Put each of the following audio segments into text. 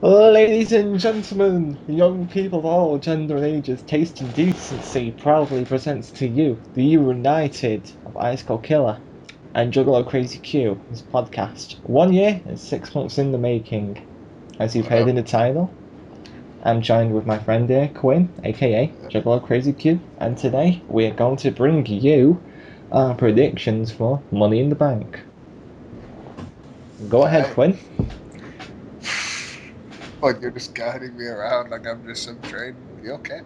Ladies and gentlemen, young people of all gender and ages, taste and decency proudly presents to you the United of Ice Cold Killer and Juggalo Crazy Q, this podcast. 1 year and 6 months in the making. As you've What heard up? in the title, I'm joined with my friend here, Quinn, aka Juggalo Crazy Q, and today we are going to bring you our predictions for Money in the Bank. Go ahead, Alright. Quinn. Like you're just guiding me around like I'm just some train. You okay?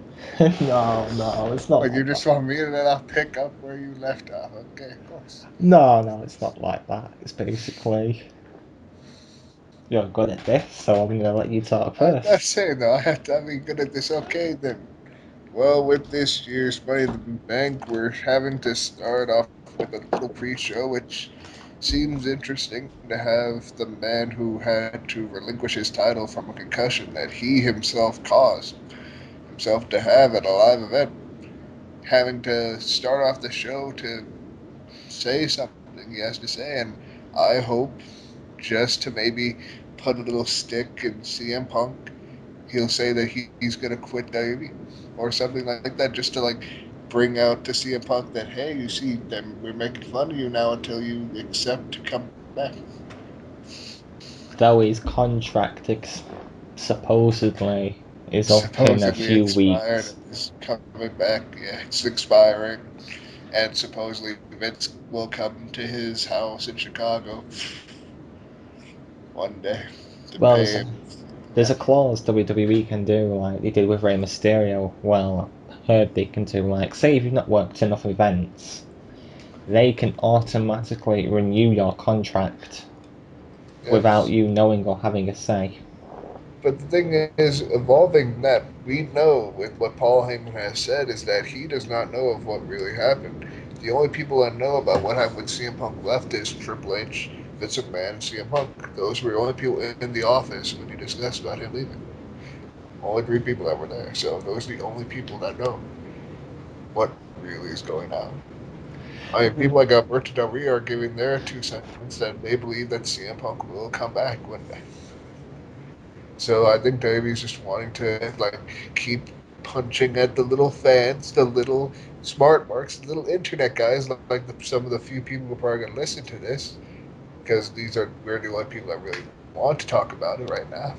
No, it's not Like you like that. just want me and then I'll pick up where you left off. Okay, of course. No, it's not like that. It's basically you're good at this, so I'm gonna let you talk I'm not first. saying though I have to be good at this. Okay then. Well, with this year's Money in the Bank, we're having to start off with a little pre-show, which seems interesting to have the man who had to relinquish his title from a concussion that he himself caused himself to have at a live event, having to start off the show to say something he has to say, and I hope just to maybe put a little stick in CM Punk, he'll say that he's gonna quit WWE or something like that, just to like bring out to CM Punk that hey, you see, then we're making fun of you now until you accept to come back. Though his contract supposedly is up in a Supposedly few expired weeks. and is coming back. Yeah, it's expiring, and supposedly Vince will come to his house in Chicago one day to Well, pay him. there's Yeah. a clause WWE can do like they did with Rey Mysterio. Well, I heard they can do like say if you've not worked enough events, they can automatically renew your contract without Yes. you knowing or having a say. But the thing is, evolving that we know with what Paul Heyman has said is that he does not know of what really happened. The only people that know about what happened when CM Punk left is Triple H, Vince McMahon, and CM Punk. Those were the only people in the office when he discussed about him leaving. Only three people that were there. So those are the only people that know what really is going on. I mean, people like Alberto Del Rio are giving their 2 cents that they believe that CM Punk will come back one day. So I think Davey's just wanting to like keep punching at the little fans, the little smart marks, the little internet guys, like some of the few people who are probably going to listen to this, because these are we're the only people that really want to talk about it right now.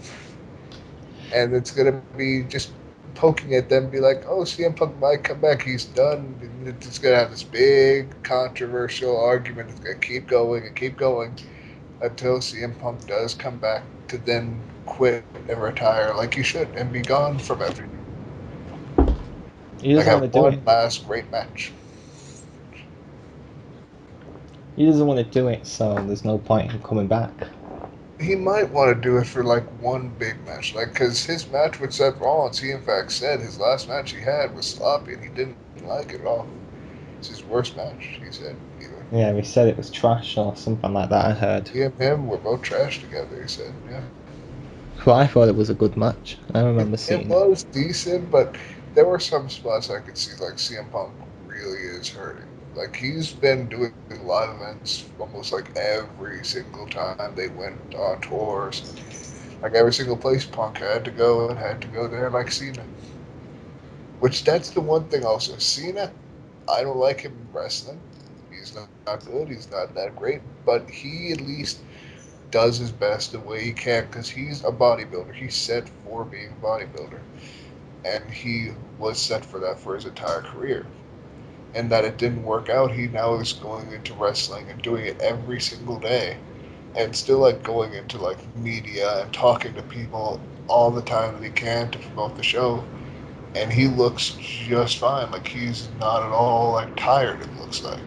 And it's going to be just poking at them, be like, "Oh, CM Punk might come back. He's done." It's going to have this big controversial argument. It's going to keep going and keep going until CM Punk does come back to then quit and retire like he should and be gone from everything. He Like doesn't want have to do one it. last great match. He doesn't want to do it, so there's no point in coming back. He might want to do it for like one big match, like because his match with Seth Rollins, he in fact said his last match he had was sloppy and he didn't like it at all. It's his worst match, he said. Either Yeah, he said it was trash or something like that. I heard. he and him were both trash together. He said, yeah, Well, I thought it was a good match. I remember it seeing it. was decent, but there were some spots I could see like CM Punk really is hurting. Like he's been doing live events almost like every single time they went on tours. Like every single place Punk had to go and had to go there like Cena. Which that's the one thing also. Cena, I don't like him wrestling. He's not good. He's not that great. But he at least does his best the way he can because he's a bodybuilder. He's set for being a bodybuilder. And he was set for that for his entire career. And that it didn't work out, he now is going into wrestling and doing it every single day. And still like going into like media and talking to people all the time that he can to promote the show. And he looks just fine. Like he's not at all like tired, it looks like.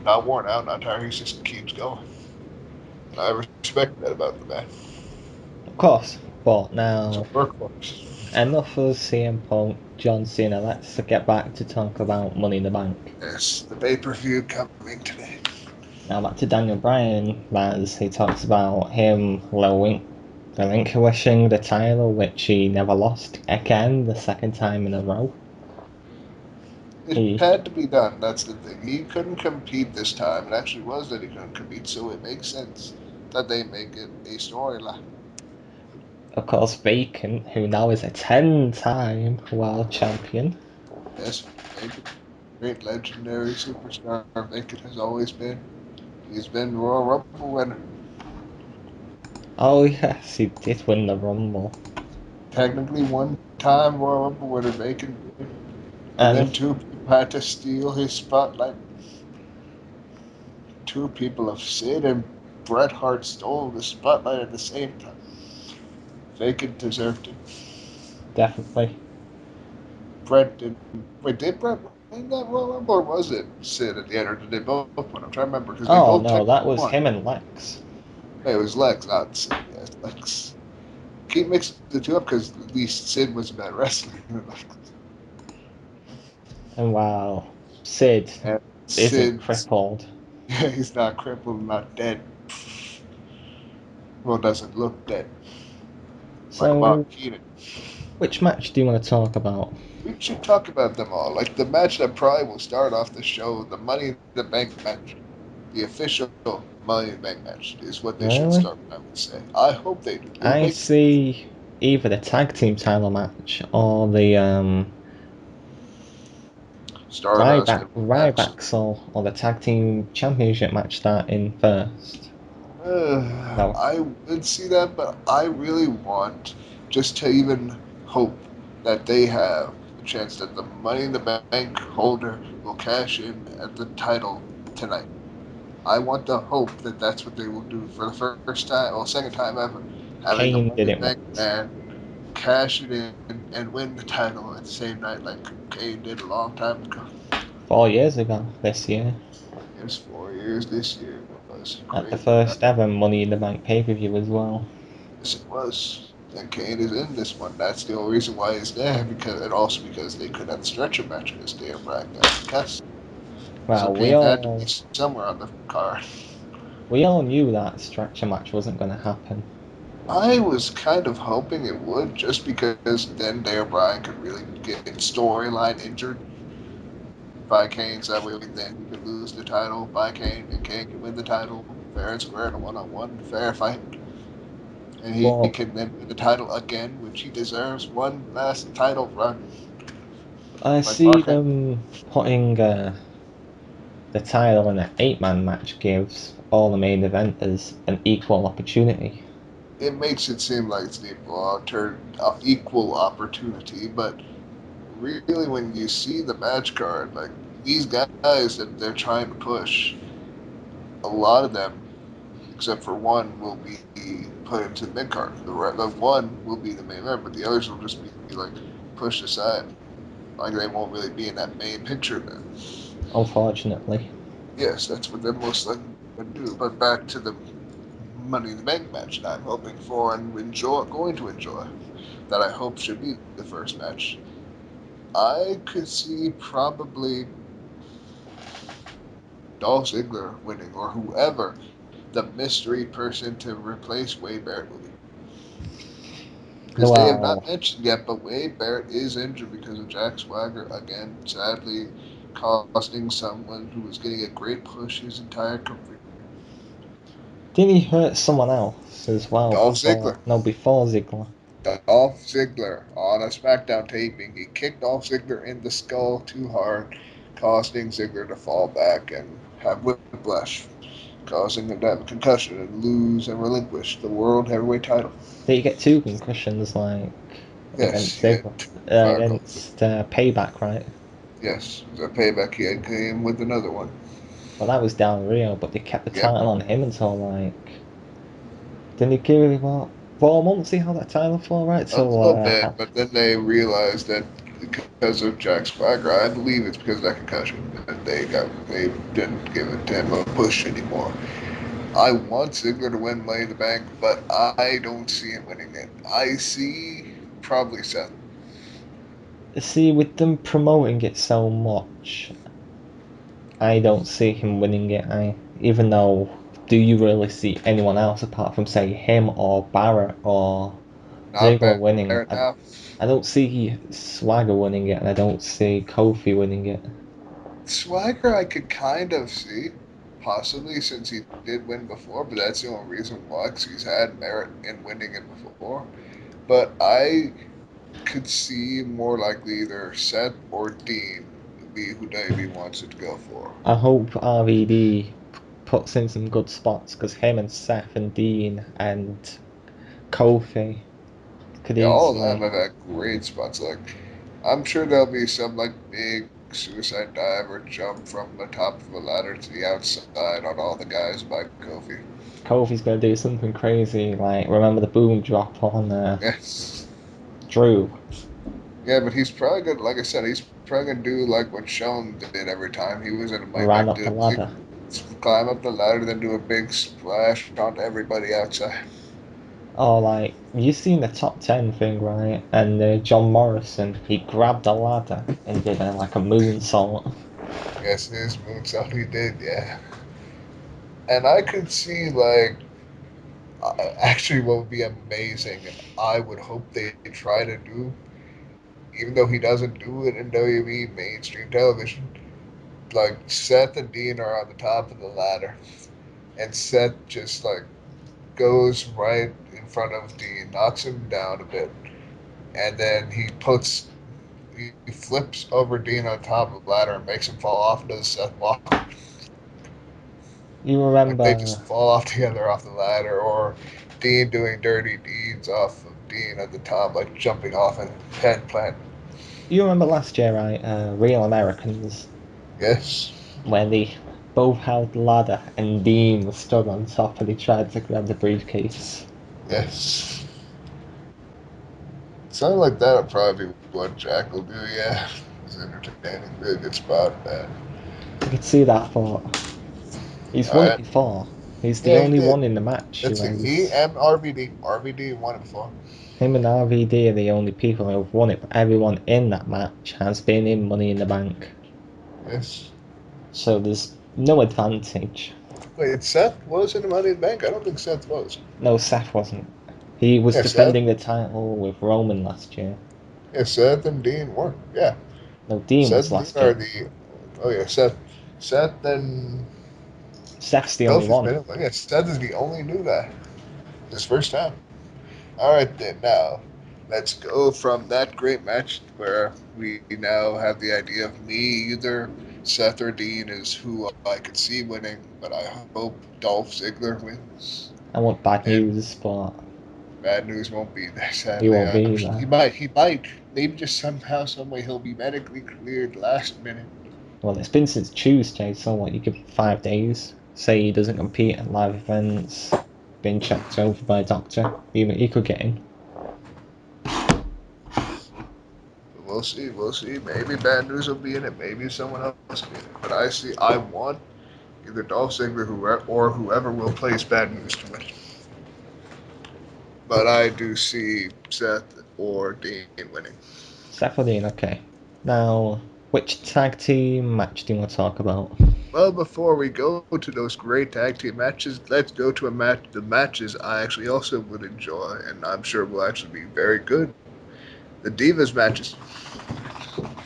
Not worn out, not tired, he just keeps going. And I respect that about the man. Of course, but He's a now workhorse. enough of CM Punk, John Cena. Let's get back to talk about Money in the Bank. Yes, the pay-per-view coming today. Now back to Daniel Bryan, as he talks about him relinquishing the title, which he never lost again, the second time in a row. It He, had to be done. That's the thing. He couldn't compete this time. It actually was that he couldn't compete, so it makes sense that they make it a storyline. of course, Vacant, who now is a 10-time world champion. Yes, Vacant, great legendary superstar. Vacant has always been. He's been Royal Rumble winner. Oh yes, he did win the Rumble. Technically, one-time Royal Rumble winner, Vacant. And And then two people had to steal his spotlight. Two people of Sid and Bret Hart stole the spotlight at the same time. Vacant deserved it. definitely. Bret didn't. Wait, did Bret win that Royal Rumble, or was it Sid at the end, or did they both win? I'm trying to remember because they Oh both no, that technically was won. him and Lex. It was Lex, not Sid. Yes, Lex. Keep mixing the two up because at least Sid was a bad wrestler. And wow, Sid And isn't Sid's, crippled. yeah, he's not crippled, not dead. Well, doesn't look dead. Like So, Mark Keenan. which match do you want to talk about? We should talk about them all. Like the match that probably will start off the show, the Money in the Bank match. The official Money in the Bank match is what they should Really? start with, I would say. I hope they do. It I makes see either the tag team title match or the Stardust and Max. Ryback or the tag team championship match starting first. No, I would see that, but I really want just to even hope that they have the chance that the Money in the Bank holder will cash in at the title tonight. I want to hope that that's what they will do for the first time, or second time ever, having a Kane Money did in the it Bank once. man cash it in and win the title at the same night like Kane did a long time ago. 4 years ago this year. It was 4 years this year. It was At the crazy. first ever Money in the Bank pay-per-view as well. Yes, it was. And Kane is in this one. That's the only reason why he's there, because and also because they could have stretch a match because Dan Bryan got concussed. So Well, Kane had to be somewhere on the card. we all knew that stretcher match wasn't going to happen. I was kind of hoping it would, just because then Daniel Bryan could really get storyline injured by Kane, so that way then he could lose the title by Kane, and Kane could win the title fair and square in a one-on-one fair fight, and he But can then win the title again, which he deserves. One last title run, I like see Mark. them putting the title in an 8-man match gives all the main eventers an equal opportunity. It makes it seem like it's the equal opportunity, but really, when you see the match card, like these guys that they're trying to push, a lot of them, except for one, will be put into the mid card. The one will be the main event, but the others will just be like pushed aside. Like they won't really be in that main picture then. Unfortunately. Yes, that's what they're most likely going to do. But back to the Money in the Bank match that I'm hoping for and going to enjoy, that I hope should be the first match. I could see probably Dolph Ziggler winning, or whoever the mystery person to replace Wade Barrett will be. Because they have Well, not mentioned yet, but Wade Barrett is injured because of Jack Swagger again, sadly costing someone who was getting a great push his entire career. did he hurt someone else as well Dolph Ziggler. before Ziggler? Dolph Ziggler on a SmackDown taping, he kicked Dolph Ziggler in the skull too hard, costing Ziggler to fall back and have whiplash, causing him to have a concussion and lose and relinquish the World Heavyweight title. Did he get 2 concussions like Yes, against he had Ziggler? fireball. Against Payback, right? Yes, the payback he had came with another one. Well, that was Del Rio, but they kept the Yep, title on him until like. Didn't he give him what? 4 months he held that title for, right? a Till little bit, but then they realized that because of Jack Swagger, I believe it's because of that concussion that they didn't give it to him a push anymore. I want Ziggler to win Money in the Bank, but I don't see him winning it. I see probably Seth. see with them promoting it so much, I don't see him winning it. Even though, do you really see anyone else apart from say him or Barrett or Not Ziggler winning? Barrett now. I don't see Swagger winning it, and I don't see Kofi winning it. Swagger, I could kind of see, possibly since he did win before, but that's the only reason why, because he's had merit in winning it before. but I could see more likely either Seth or Dean be who WWE wants it to go for. I hope RVD puts in some good spots because him and Seth and Dean and Kofi could Yeah, all of them easily. have had great spots. Like, I'm sure there'll be some like big suicide dive or jump from the top of a ladder to the outside on all the guys by Kofi. Kofi's gonna do something crazy like remember the boom drop on Yes. Drew, Yeah, but he's probably gonna, like I said, he's probably gonna do like what Sean did every time he was in a main ran event, up do the a big ladder. climb up the ladder, then do a big splash onto everybody outside. Or like you seen the top 10 thing, right? And John Morrison, he grabbed a ladder and did like a moonsault. Yes, his moonsault he did, yeah. And I could see like actually what would be amazing, and I would hope they try to do, even though he doesn't do it in WWE mainstream television. Like Seth and Dean are on the top of the ladder, and Seth just like goes right in front of Dean, knocks him down a bit, and then he flips over Dean on top of the ladder and makes him fall off into the Seth Walker. You Like they remember? just fall off together off the ladder, or Dean doing dirty deeds off of Dean at the top, like jumping off and head plant. You remember last year, right? Real Americans Yes, when they both held the ladder and Dean was stood on top and he tried to grab the briefcase. yes. Something like that would probably be what Jack will do. Yeah, it's entertaining. Be a good spot, man. I could see that, but he's won it Uh, before. He's the yeah, he only did. one in the match who That's it. He has. and RVD. RVD won it before. Him and RVD are the only people who have won it, but everyone in that match has been in Money in the Bank. Yes. So there's no advantage. Wait, Seth was in the Money in the Bank? I don't think Seth was. No, Seth wasn't. He was Yeah, Seth. defending the title with Roman last year. Yeah, Seth and Dean were. Yeah, No, Dean Seth was and Dean last are year. the. Oh yeah, Seth. Seth and Seth's the only Kofi's one. been in one. Yeah, Seth is the only new guy. His first time. All right then. Now, let's go from that great match where we now have the idea of me either Seth or Dean is who I could see winning, but I hope Dolph Ziggler wins. I want bad And news, but bad news won't be there, he sadly. won't be there. He might. Maybe just somehow, some way, he'll be medically cleared last minute. Well, it's been since Tuesday, so what, you give 5 days. Say he doesn't compete at live events, been checked over by a doctor, he could get in. But we'll see. We'll see. Maybe bad news will be in it. Maybe someone else will be in it. But I want either Dolph Ziggler or whoever will place bad news to win. But I do see Seth or Dean winning. Seth or Dean, okay. Now, which tag team match do you want to talk about? Well, before we go to those great tag team matches, let's go to a match. The matches I actually also would enjoy, and I'm sure will actually be very good. The Divas matches.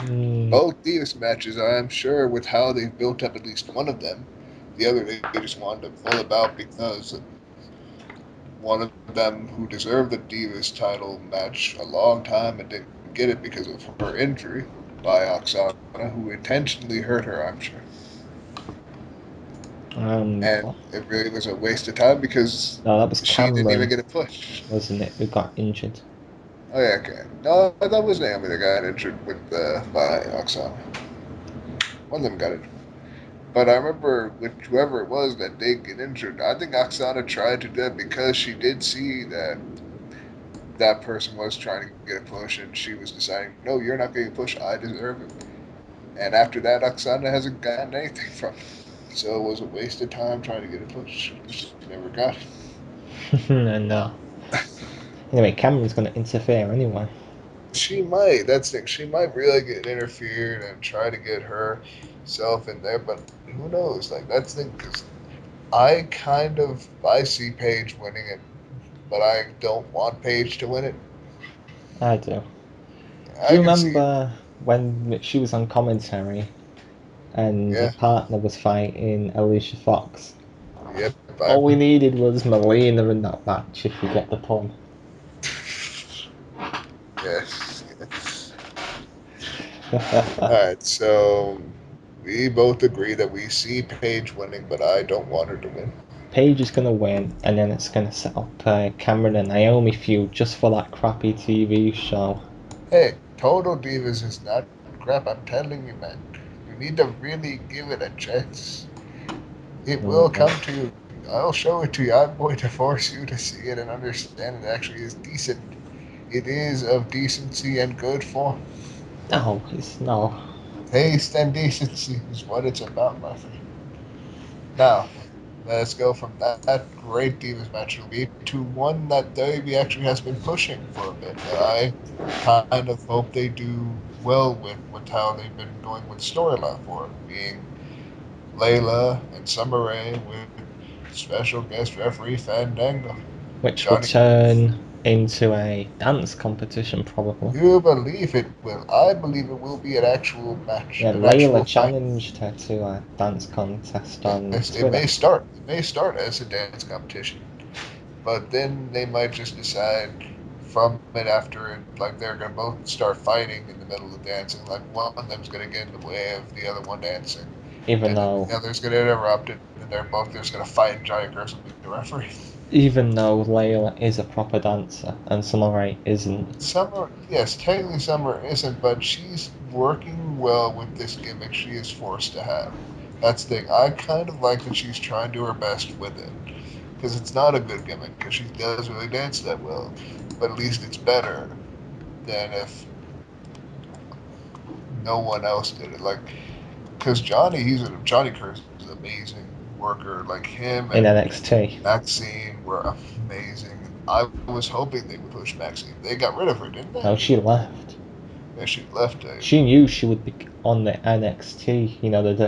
Hmm, Both Divas matches, I am sure, with how they've built up at least one of them. The other they just wanted to pull about because one of them who deserved the Divas title match a long time and didn't get it because of her injury by Oksana, who intentionally hurt her, I'm sure. And well, it really was a waste of time because no, that was she didn't even Cameron, get a push. wasn't it, who got injured? Oh yeah, okay. No, that was Naomi that got injured with by Oksana. One of them got injured. But I remember with whoever it was that did get injured, I think Oksana tried to do that because she did see that that person was trying to get a push and she was deciding, no, you're not getting a push, I deserve it. And after that, Oksana hasn't gotten anything from it. So it was a waste of time trying to get a push. She never got it. And anyway, Cameron's going to interfere anyway. She might. That's the thing. She might really get interfered and try to get herself in there, but who knows? Like that's the thing because I see Paige winning it, but I don't want Paige to win it. I do. Do I you can see, remember when she was on commentary and her yeah, partner was fighting Alicia Fox? yep. All we needed was Melina in that match if we get the pun. Yes, yes. Alright, so we both agree that we see Paige winning, but I don't want her to win. Paige is gonna win, and then it's gonna set up Cameron and Naomi feud just for that crappy TV show. Hey, Total Divas is not crap, I'm telling you, man. You need to really give it a chance. It will Mm. come to you. I'll show it to you. I'm going to force you to see it and understand it actually is decent. It is of decency and good form. No, it's no. Taste and decency is what it's about, my friend. Now, let's go from that great Divas match to one that WWE actually has been pushing for a bit. That I kind of hope they do well with how they've been going with storyline for it, being Layla and Summer Rae with special guest referee Fandango. Which will Johnny, turn into a dance competition probably. you believe it will. I believe it will be an actual match, Yeah, an Layla actual fight. challenged her to a dance contest on Yes, it Twitter. may start. It may start as a dance competition, but then they might just decide from it after it, like they're gonna both start fighting in the middle of dancing. Like one of them's gonna get in the way of the other one dancing, Even and then though the other's gonna interrupt it, and they're both just gonna fight. And Johnny Curtis will be the referee. even though Layla is a proper dancer and Summer Rae isn't. Summer, yes, technically Summer isn't, but she's working well with this gimmick she is forced to have. That's the thing. I kind of like that she's trying to do her best with it. Because it's not a good gimmick, because she does really dance that well. But at least it's better than if no one else did it. Like, because Johnny Curtis is an amazing worker. Like, him In and NXT. Maxine were amazing. I was hoping they would push Maxine. They got rid of her, didn't they? No, she left. Yeah, she left. She knew she would be on the NXT,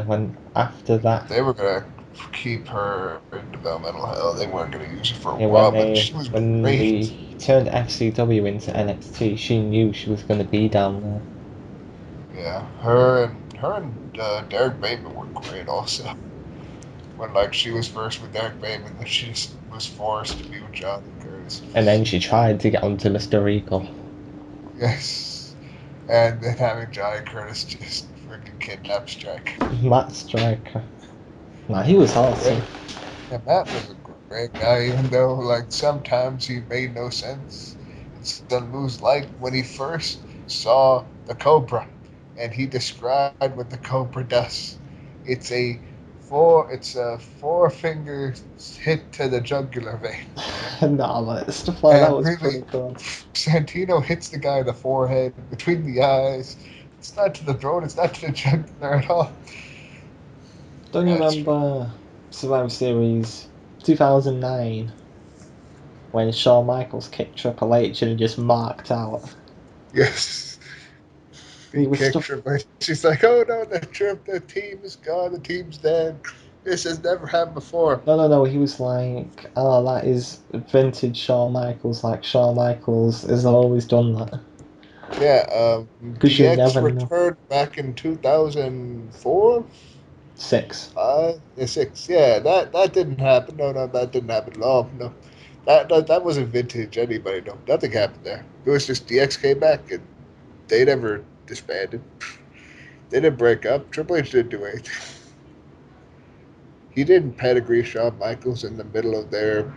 when after that, They were gonna keep her in developmental hell. They weren't gonna use her for a when while, but she was when great. they turned FCW into NXT, she knew she was going to be down there. Yeah, her and Derek Bateman were great also. When like she was first with Derek Bateman, then she just was forced to be with Johnny Curtis. And then she tried to get onto Mr. Regal. Yes, and then having Johnny Curtis just freaking kidnap Strike. Matt Striker. Nah, he was awesome. Great. And Matt was a great guy, even though like sometimes he made no sense. It's on moves like when he first saw the Cobra, and he described what the Cobra does. It's a four finger hit to the jugular vein, Nah, but stuff like that and was really, pretty cool. Santino hits the guy in the forehead between the eyes. It's not to the throat. It's not to the jugular at all. Don't you That's remember Survivor Series 2009 when Shawn Michaels kicked Triple H and just marked out? yes. He He was kicked stuff. Triple H. She's like, "Oh no, the team is gone. The team's dead. This has never happened before." No, no, no. He was like, "Oh, that is vintage Shawn Michaels. Like Shawn Michaels has always done that." Yeah, Because you DX never know. returned back in 2004, 6. 5, yeah, 6. Yeah, that didn't happen. No, no, that didn't happen at all. No, that wasn't vintage. Anybody? No, nothing happened there. It was just DX came back and they never disbanded. They didn't break up. Triple H didn't do anything. He didn't pedigree Shawn Michaels in the middle of their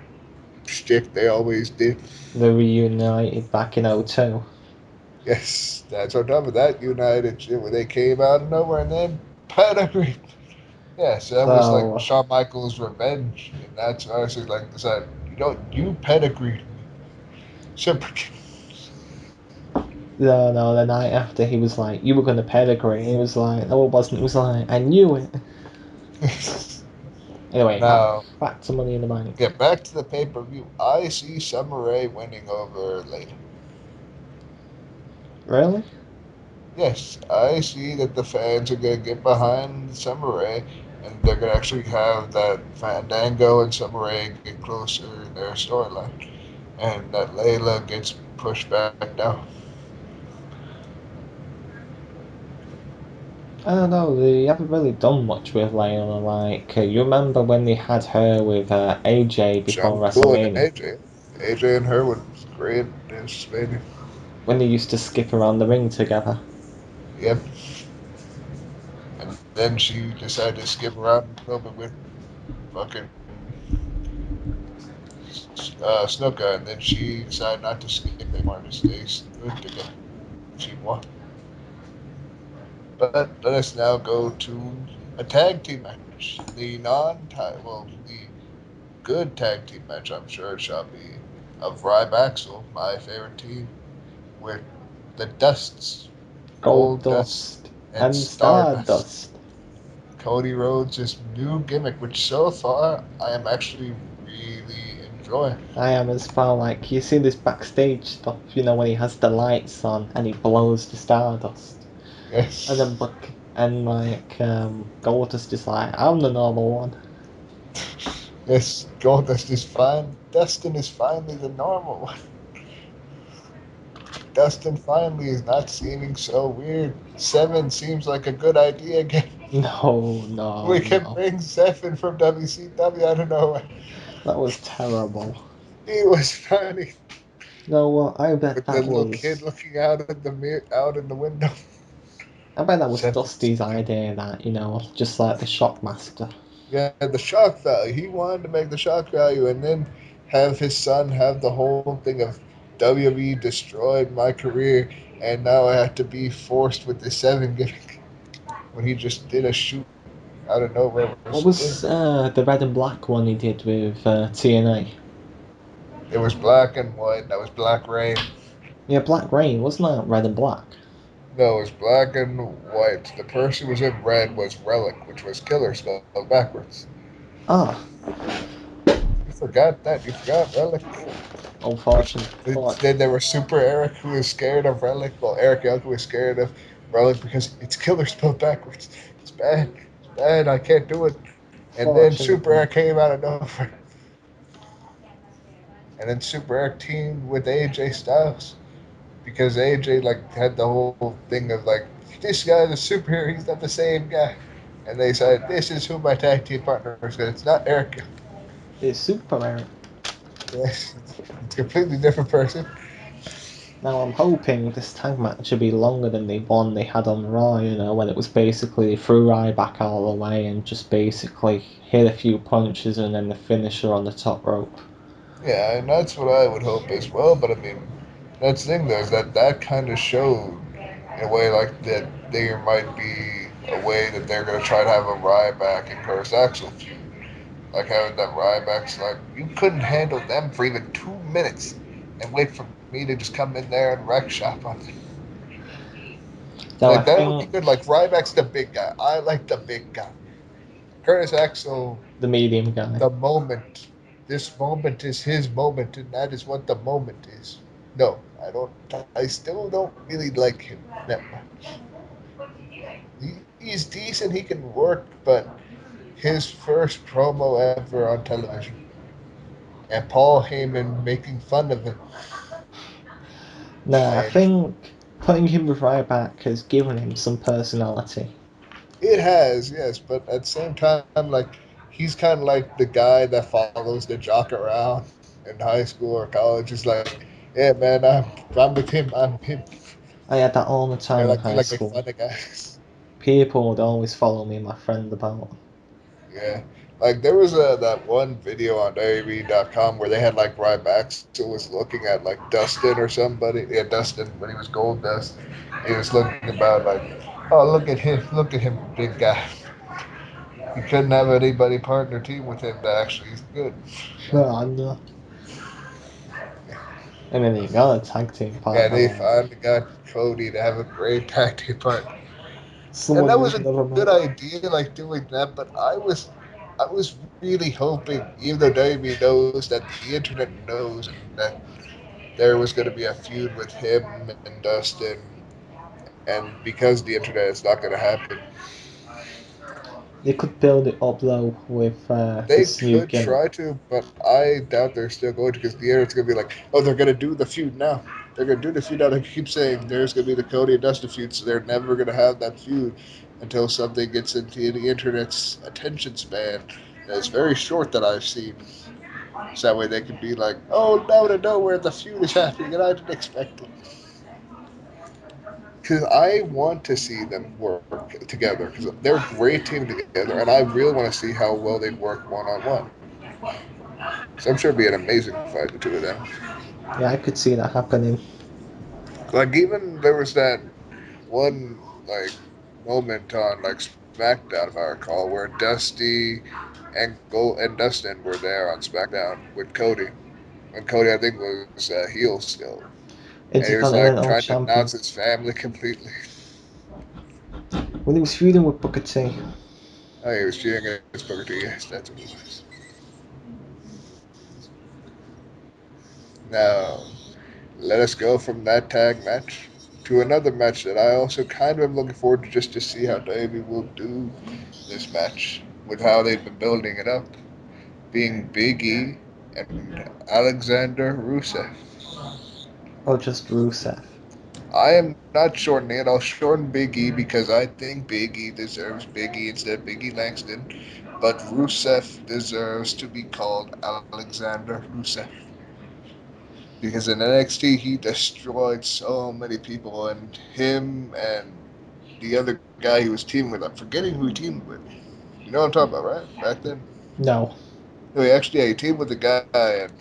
shtick. They always did. They reunited back in '02. Yes, that's on top of that United shit where they came out of nowhere and then pedigree. Yeah, so that was like So, Shawn Michaels' revenge, and that's why I was just like, decide, you pedigreed me. Super. no, no, the night after he was like, "You were going to pedigree." He was like, "No, it wasn't." He was like, "I knew it." Anyway, Now, back to Money in the Bank. get back to the pay per view. I see Summer Rae winning over later. Really? Yes, I see that the fans are going to get behind Summer Rae, and they're going to actually have that Fandango and Summer Rae get closer in their storyline, and that Layla gets pushed back down. I don't know. They haven't really done much with Layla. Like, you remember when they had her with AJ before Jungle and WrestleMania? AJ. AJ and her was great. This baby. When they used to skip around the ring together. Yep. And then she decided to skip around a little bit with fucking Snuka, and then she decided not to skip anymore to stay good together. She won. But let us now go to a tag team match. The the good tag team match, I'm sure it shall be, of Ryback, my favorite team, with the Dusts, Gold Gold Dust, Dust and and Stardust. Stardust. Cody Rhodes' new gimmick, which so far I am actually really enjoying. I am as well. Like you see this backstage stuff, when he has the lights on and he blows the Stardust, and then Yes. Goldust is like, I'm the normal one. Yes, Goldust is fine. Dustin is finally the normal one. Dustin finally is not seeming so weird. Seven seems like a good idea again. No, no, We can no. bring Seven from WCW out of nowhere. That was terrible. He was funny No, well, I bet with the that little kid was. looking out at the out in the window. I bet that was Seven's Dusty's cute. idea. That just like the Shockmaster. Yeah, the shock value. He wanted to make the shock value and then have his son have the whole thing of WWE destroyed my career and now I have to be forced with the seven gimmick when he just did a shoot out of nowhere. What Was good. was the red and black one he did with TNA? It was black and white. That was Black Rain. Yeah, Black Rain wasn't that red and black? No, it was black and white. The person who was in red was Relic, which was Killer spelled backwards. Ah, You forgot that. You forgot Relic. Which unfortunate. then there was Super Eric who was scared of Relic. Well, Eric Young who was scared of Relic because it's Killer spelled backwards. It's bad. It's bad. I can't do it. And then Super Fortunately, Eric came out of nowhere. And then Super Eric teamed with AJ Styles because AJ like had the whole thing of like this guy's a superhero. He's not the same guy. And they said this is who my tag team partner is. It's not Eric. it's Super Eric. Yes, it's a completely different person. Now I'm hoping this tag match will be longer than the one they had on Raw, when it was basically they threw Ryback out of the way and just basically hit a few punches and then the finisher on the top rope. Yeah, and that's what I would hope as well. But I mean, that's the thing though, is that kind of showed in a way like that there might be a way that they're gonna try to have a Ryback and Curtis Axel feud, like having that Ryback's like you couldn't handle them for even 2 minutes and wait for me to just come in there and wreck shop on them. Now I Like that would be think good. Like Ryback's the big guy. I like the big guy. Curtis Axel, the medium guy. the moment. This moment is his moment, and that is what the moment is. No, I don't. I still don't really like him that much. He's decent. He can work, but his first promo ever on television, and Paul Heyman making fun of him. Now I I enjoy. think putting him with Ryback has given him some personality. It has, yes, but at the same time, like he's kind of like the guy that follows the jock around in high school or college. Is like, yeah, man, I'm with him. I'm him. I had that all the They time in like they high like make school. fun of guys. People would always follow me and my friend about. Yeah, like there was that one video on WWE.com where they had like Ryback who was looking at like Dustin or somebody. Yeah, Dustin when he was Gold Dust. He was looking about like, oh look at him, big guy. He couldn't have anybody partner team with him that actually is good. No. And then you got a tag team Yeah, partner they on. finally got Cody to have a great tag team partner, and Someone that was you've a never good met. idea, like doing that. But I was really hoping, even though WWE knows that the internet knows that there was going to be a feud with him and Dustin, and because the internet is not going to happen, They could build it up though with they this new could gimmick. try to, but I doubt they're still going to because the internet's going to be like, oh, they're going to do the feud now. They're going to do the feud now. They keep saying there's going to be the Cody and Dustin feud, so they're never going to have that feud until something gets into the internet's attention span. That's very short that I've seen. So that way they can be like, oh, no, out of nowhere, the feud is happening, and I didn't expect it. because I want to see them work together because they're a great team together, and I really want to see how well they'd work one on one. So I'm sure it'd be an amazing fight, the two of them. Yeah, I could see that happening. Like even there was that one like moment on like SmackDown, if I recall, where Dusty and Dustin were there on SmackDown with Cody. When Cody, I think, was heel still, and he was like Intercontinental trying to Champion. announce his family completely. When he was feuding with Booker T. Oh, he was cheering against Booker T. Yes, that's what it was. Now, let us go from that tag match to another match that I also kind of am looking forward to just to see how WWE will do this match with how they've been building it up, being Big E and Alexander Rusev. Or just Rusev. I am not shortening it. I'll shorten Big E because I think Big E deserves Big E instead of Big E Langston. But Rusev deserves to be called Alexander Rusev. Because in NXT, he destroyed so many people, and him and the other guy he was teaming with, I'm forgetting who he teamed with. You know what I'm talking about, right? Back then? No. No, he actually he teamed with a guy, and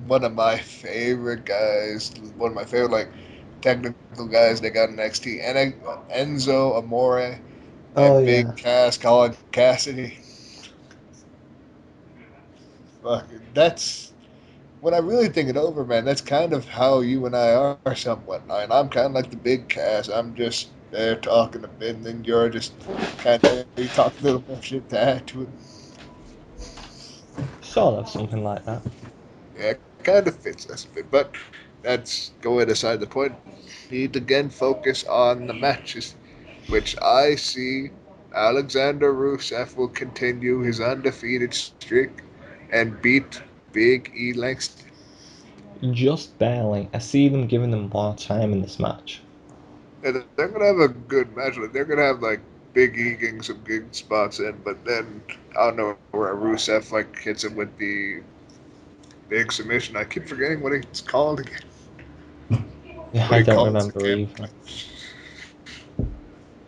one of my favorite guys, one of my favorite, like, technical guys they got in NXT, Enzo Amore Oh and yeah. Big Cass, Colin Cassidy. Fuck, that's when I really think it over, man. That's kind of how you and I are somewhat. And I'm kind of like the Big Cass. I'm just there talking a bit, and then you're just kind of you talk a little more shit to add to it. Sort of something like that. Yeah, it kind of fits us a bit, but that's going aside the point. Need to again focus on the matches, which I see Alexander Rusev will continue his undefeated streak and beat Big E Langston. Just barely. I see them giving them more time in this match. And they're gonna have a good match. Like, they're gonna have like Big E getting some good spots in, but then I don't know where Rusev like hits him with the big submission. I keep forgetting what it's called again. Yeah, What I he don't calls the remember camel either. clutch.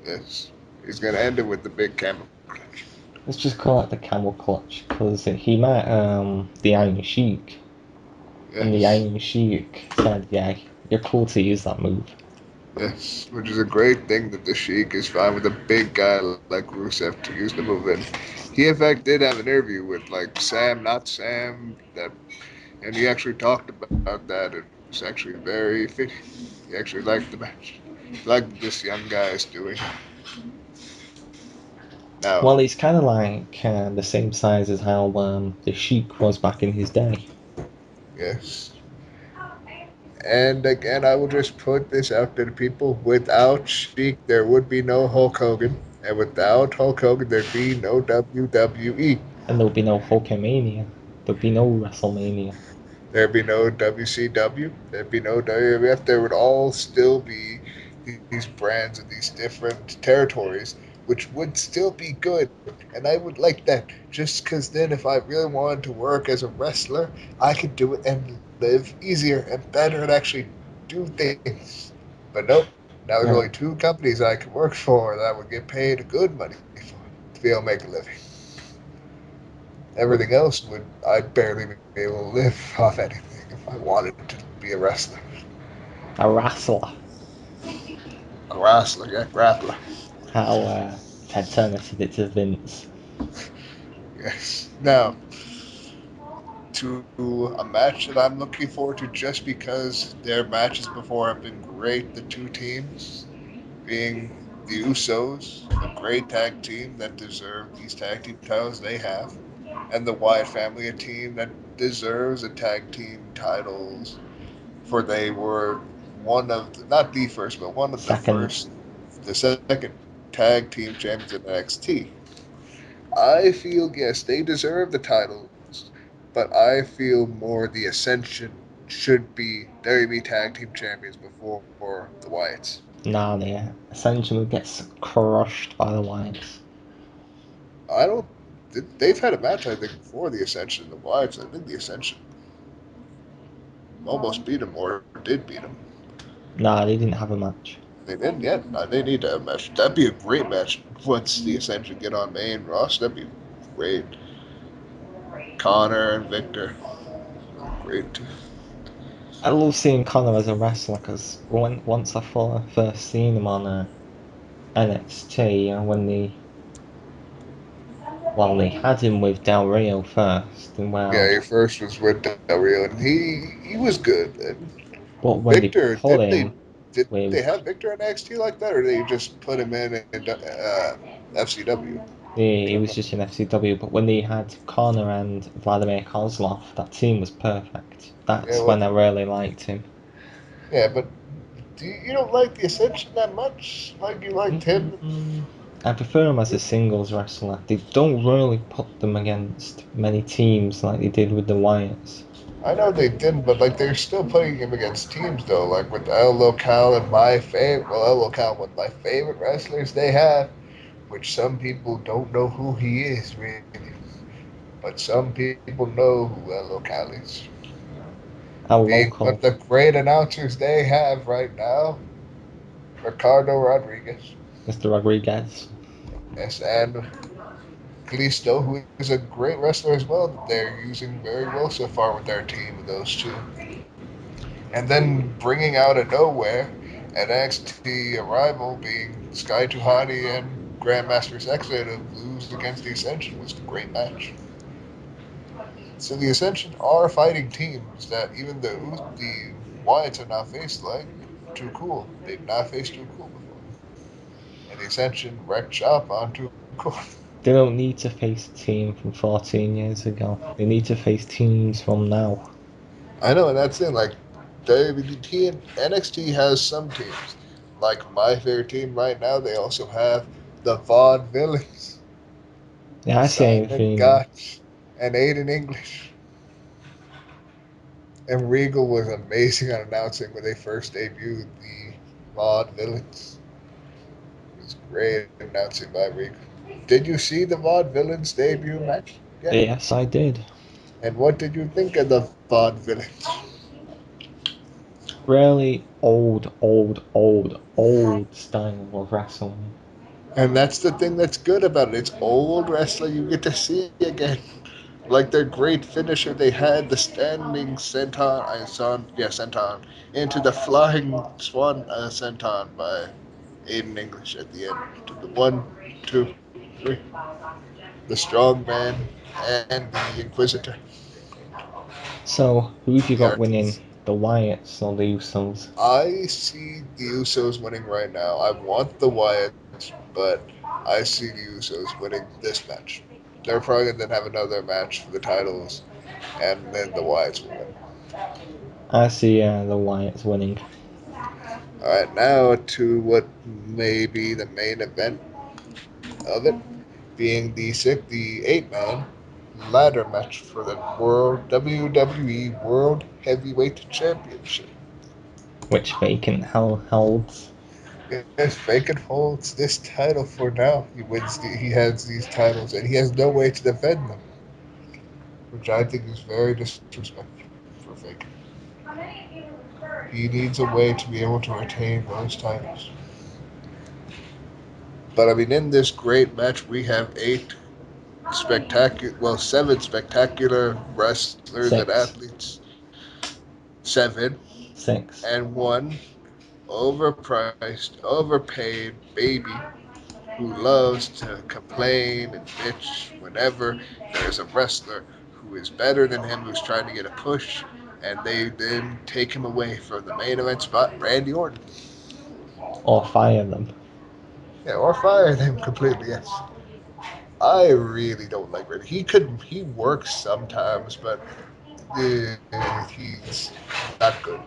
Yes, he's gonna end it with the big camel clutch. Let's just call it the camel clutch because he met the Iron Sheik, and the Yes, Iron Sheik said, "Yeah, you're cool to use that move." yes, which is a great thing that the Sheik is fine with a big guy like Rusev to use the move. And he in fact did have an interview with like Sam, not Sam, that, and he actually talked about that. It was actually very fitting. He actually liked the match. He liked what this young guy is doing. Well, Now, he's kind of like the same size as how the Sheik was back in his day. yes. And again, I will just put this out to the people. Without Sheik, there would be no Hulk Hogan. And without Hulk Hogan, there'd be no WWE. And there'll be no Hulkamania. There'll be no WrestleMania. There'd be no WCW. There'd be no WWF. There would all still be these brands and these different territories, which would still be good. And I would like that. Just because then, if I really wanted to work as a wrestler, I could do it and live easier and better and actually do things. But nope. Now there's Yeah. only two companies I could work for that I would get paid good money for to be able to make a living. Everything else would I'd barely be able to live off anything if I wanted to be a wrestler. A wrestler. A wrestler, yeah, grappler. How Ted Turner said it to Vince. Yes. Now, to a match that I'm looking forward to just because their matches before have been great, the two teams being the Usos, a great tag team that deserve these tag team titles they have, and the Wyatt family, a team that deserves a tag team titles for they were one of the, not the first, but one of the Second. first, the second tag team champions in NXT. I feel yes, they deserve the titles, but I feel more the Ascension should be WWE tag team champions before the Wyatts. Nah, they essentially gets crushed by the Wyatts. I don't. They've had a match I think before the Ascension and the Wyatts. I think the Ascension almost beat them or did beat them. Nah, they didn't have a match. They didn't yet. They need to have a match. That'd be a great match once the Ascension get on main roster. That'd be great. Connor and Victor, great. I love seeing Connor as a wrestler because once first seen him on NXT, when they had him with Del Rio first, and Yeah, well, he first was with Del Rio, and he was good. And but when they Victor, put him did they with have Victor in NXT like that, or did they just put him in FCW? he was just in FCW, but when they had Connor and Vladimir Kozlov, that team was perfect. Yeah, That's well, when I really liked him. yeah, but you don't like the Ascension that much? Like you liked him? Mm, I prefer him as a singles wrestler. They don't really put them against many teams like they did with the Wyatts. I know they didn't, but like they're still putting him against teams though. Like with El Local and my favorite, well, El Local, one of my favorite wrestlers they have, which some people don't know who he is really, but some people know who El Local is. Our Being one of local the great announcers they have right now, Ricardo Rodriguez. Mr. Rodriguez. Yes, and Kalisto, who is a great wrestler as well, that they're using very well so far with their team of those two. And then bringing out of nowhere an NXT arrival being Sky Tuhati and Grandmaster Sexay to lose against the Ascension was a great match. So the Ascension are fighting teams that even the Wyatts have not faced, like Too Cool. They've not faced Too Cool before. And the Ascension wrecked shop on Too Cool. They don't need to face a team from 14 years ago. They need to face teams from now. I know, and that's it. Like WT and NXT has some teams. Like my favorite team right now, they also have the Vaudevillains, Yeah, I see Simon anything. Gotch, and Aiden English. And Regal was amazing on announcing when they first debuted the Vaudevillains. It was great announcing by Regal. Did you see the Vaudevillains debut match? Yeah. Yes, I did. And what did you think of the Vaudevillains? Really old style of wrestling. And that's the thing that's good about it. It's old wrestling you get to see again. Like their great finisher, they had the standing senton, senton, into the flying swan senton by Aiden English at the end. To the 1, 2, 3. The strong man and the Inquisitor. So, who have you The got winning? artist. The Wyatts or the Usos? I see the Usos winning right now. I want the Wyatts, but I see the Usos winning this match. They're probably going to have another match for the titles, and then the Wyatts will win. I see the Wyatts winning. All right, now to what may be the main event of it, being the 8-man ladder match for the World WWE World Heavyweight Championship. Which vacant hell holds. Yes, Bacon holds this title for now. He has these titles, and he has no way to defend them, which I think is very disrespectful for Bacon. He needs a way to be able to retain those titles. But I mean, in this great match, we have seven spectacular wrestlers and Six. athletes, seven, Six. and one overpriced, overpaid baby who loves to complain and bitch whenever there's a wrestler who is better than him who's trying to get a push, and they then take him away from the main event spot, Randy Orton. Or fire them. Yeah, or fire him completely. Yes, I really don't like Randy. He works sometimes, but he's not good.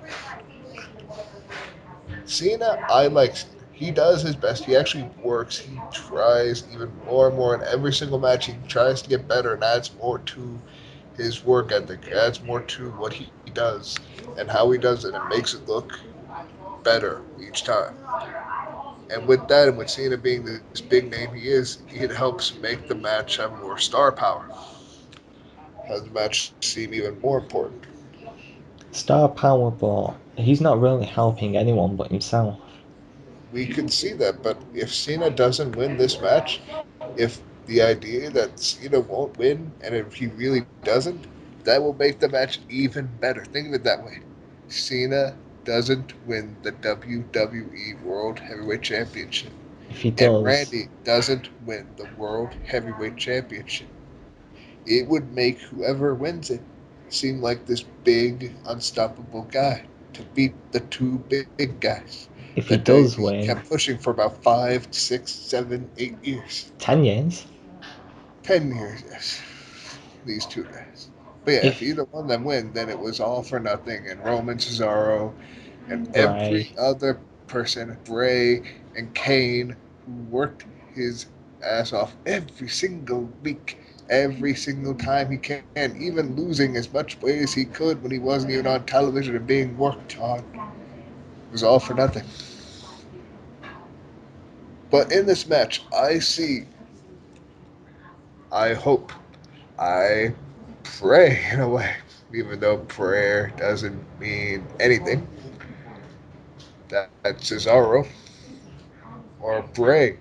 Cena, I like Cena. He does his best. He actually works. He tries even more and more in every single match. He tries to get better and adds more to his work ethic, adds more to what he does and how he does it, and makes it look better each time. And with that, and with Cena being this big name he is, it helps make the match have more star power. Has the match seem even more important. Star power, but he's not really helping anyone but himself. we could see that. But if Cena doesn't win this match, if the idea that Cena won't win, and if he really doesn't, that will make the match even better. Think of it that way. Cena doesn't win the WWE World Heavyweight Championship, If he and does, Randy doesn't win the World Heavyweight Championship. It would make whoever wins it seem like this big, unstoppable guy to beat the two big guys if that he they does kept win, pushing for about 5, 6, 7, 8 years. 10 years. 10 years, yes. These two guys. But yeah, if If either one of them win, then it was all for nothing. And Roman, Cesaro, and every Bray, other person, Bray and Kane, who worked his ass off every single week, every single time he can, even losing as much weight as he could when he wasn't even on television and being worked on, it was all for nothing. But in this match, I see, I hope, I pray in a way, even though prayer doesn't mean anything, that Cesaro or Bray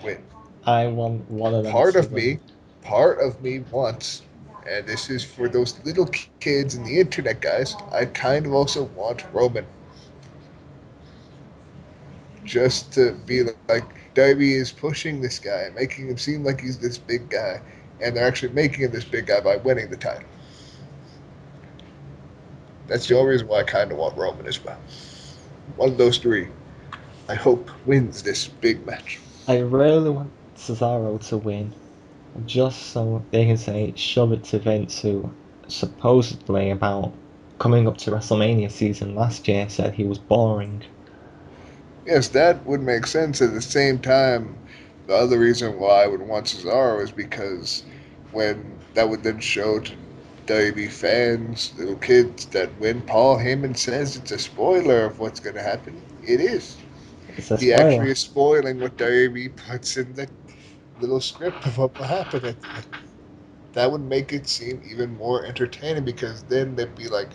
win. I want one of them part to of win. me, part of me wants, and this is for those little kids and the internet guys, I kind of also want Roman just to be like WWE is pushing this guy, making him seem like he's this big guy, and they're actually making him this big guy by winning the title. That's the only reason why I kind of want Roman as well. One of those three, I hope, wins this big match. I really want Cesaro to win, just so they can say shove it to Vince, who supposedly about coming up to WrestleMania season last year said he was boring. Yes, that would make sense. At the same time, the other reason why I would want Cesaro is because when that would then show to WB fans, little kids, that when Paul Heyman says it's a spoiler of what's going to happen, it is. It's a He actually spoiler. is spoiling what WB puts in the little script of what will happen at the end. That would make it seem even more entertaining because then they'd be like,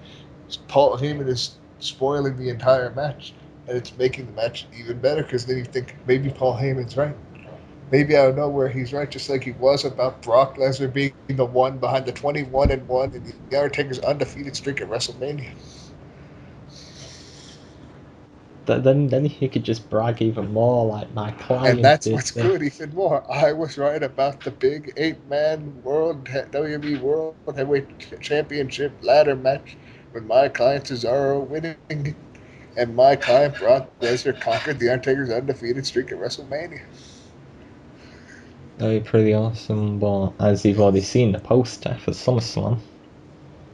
Paul Heyman is spoiling the entire match, and it's making the match even better because then you think maybe Paul Heyman's right. Maybe out of nowhere he's right, just like he was about Brock Lesnar being the one behind the 21-1 and the Undertaker's undefeated streak at WrestleMania. Then he could just brag even more, like my And client that's did what's good this. even more. I was right about the big 8-man World WWE World Heavyweight Championship ladder match with my client Cesaro winning, and my client Brock Lesnar conquered the Undertaker's undefeated streak at WrestleMania. That'd be pretty awesome, but as you've already seen the poster for SummerSlam,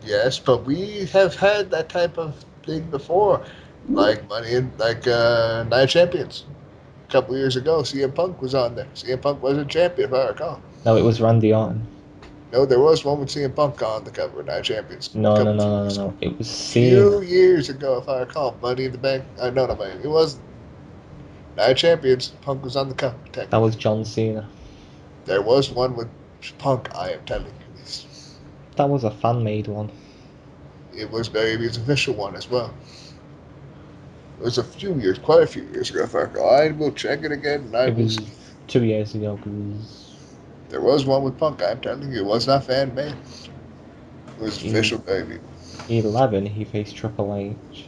Yes, but we have had that type of thing before, like Money in Night of Champions. A couple years ago, CM Punk was on there. CM Punk wasn't champion, if I recall. no, it was Randy Orton. No, there was one with CM Punk on the cover of Night of Champions a No, no, couple no, few no, no, years ago. no. It was Few Cena. years ago, if I recall, Money in the Bank. No, not Money. It was Night of Champions. Punk was on the cover, That technically. was John Cena. There was one with Punk, I am telling you this. That was a fan made one. It was WWE's official one as well. It was a few years, quite a few years ago, if I recall. I will check it again and I It will see. was 2 years ago because There was one with Punk, I'm telling you. It was not fan made. It was official in WWE. 11 he faced Triple H.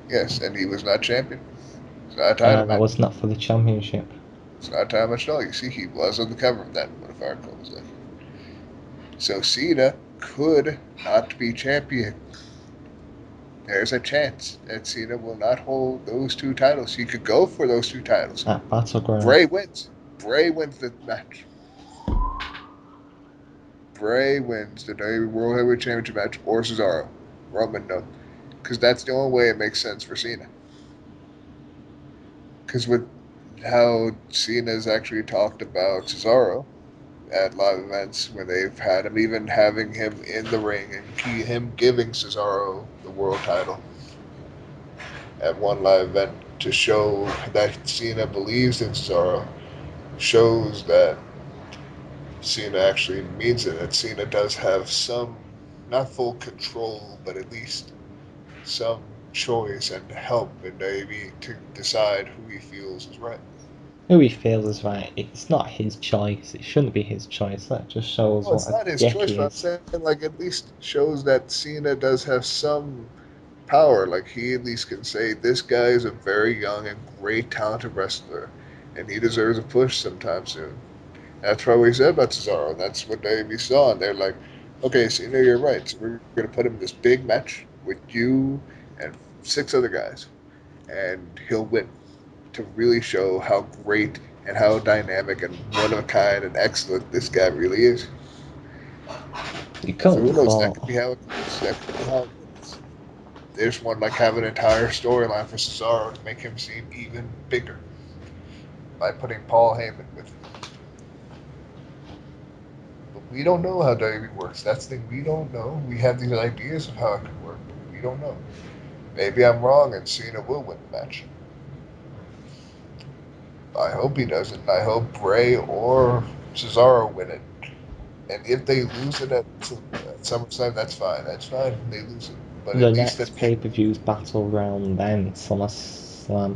Yes, and he was not champion. It's not a title That match. was not for the championship. It's not a title match at all. You see, he was on the cover of that one, if I recall. So Cena could not be champion. There's a chance that Cena will not hold those two titles. He could go for those two titles. At Battleground. Bray wins. Bray wins the match. Bray wins the WWE World Heavyweight Championship match or Cesaro. Roman, no. Because that's the only way it makes sense for Cena. Because with how Cena's actually talked about Cesaro at live events when they've had him, even having him in the ring and him giving Cesaro the world title at one live event to show that Cena believes in Cesaro, shows that Cena actually means it. That Cena does have some, not full control, but at least some choice and help in WWE to decide who he feels is right. Who he feels is right. It's not his choice. It shouldn't be his choice. That just shows Well, what it's a not his dick choice, he but I'm is. saying like at least shows that Cena does have some power. Like he at least can say this guy is a very young and great talented wrestler, and he deserves a push sometime soon. That's what we said about Cesaro, and that's what they saw. And they're like, okay, Cena, you're right. So we're gonna put him in this big match with you and six other guys, and he'll win to really show how great and how dynamic and one of a kind and excellent this guy really is. You So couldn't who knows? That thought. could be how it goes. That could be how it goes. They just want like have an entire storyline for Cesaro to make him seem even bigger by putting Paul Heyman with him. But we don't know how WWE works. That's the thing. We don't know. We have these ideas of how it could work, but we don't know. Maybe I'm wrong and Cena will win the match. I hope he doesn't. I hope Bray or Cesaro win it. And if they lose it at SummerSlam, that's fine. That's fine. They lose it. But The at least next that they. pay-per-view's Battleground, then SummerSlam,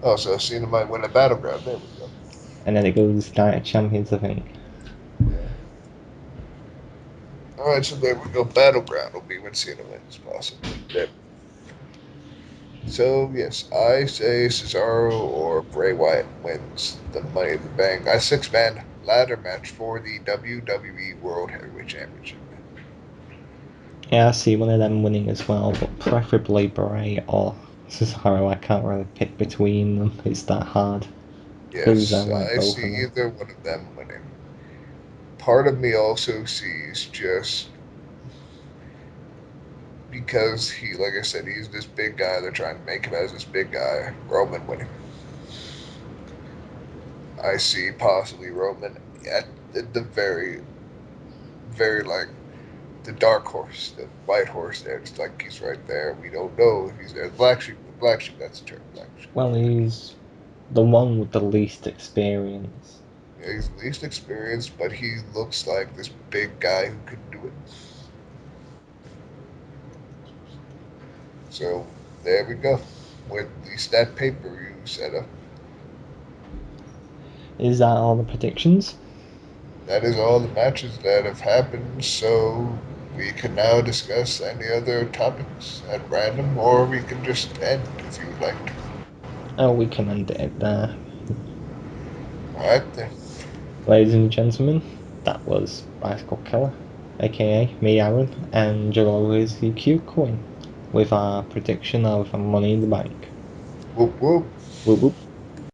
Oh, so Cena might win a battleground. There we go. and then it goes Night of Champions, I think. Yeah. All right, so there we go. Battleground will be when Cena wins, possibly. There. So yes, I say Cesaro or Bray Wyatt wins the Money in the Bank. A six-man ladder match for the WWE World Heavyweight Championship. Yeah, I see one of them winning as well, but preferably Bray or Cesaro. I can't really pick between them. It's that hard because I Yes, like I both see of them. either one of them winning. Part of me also sees just because he, like I said, he's this big guy. They're trying to make him as this big guy. Roman winning. I see possibly Roman at the very, very like the dark horse, the white horse there. It's like he's right there. We don't know if he's there. Black sheep, black sheep. That's the term, black sheep. Well, he's the one with the least experience. Yeah, he's least experienced, but he looks like this big guy who can do it. So there we go. With at least that pay-per-view set up. Is that all the predictions? That is all the matches that have happened. So we can now discuss any other topics at random, or we can just end if you would like to. Oh, we can end it there. All right then. Ladies and gentlemen, that was Bicycle Killer, aka me, Aaron, and Juggalo Q Coin, with our prediction of Money in the Bank. Whoop whoop. Whoop whoop.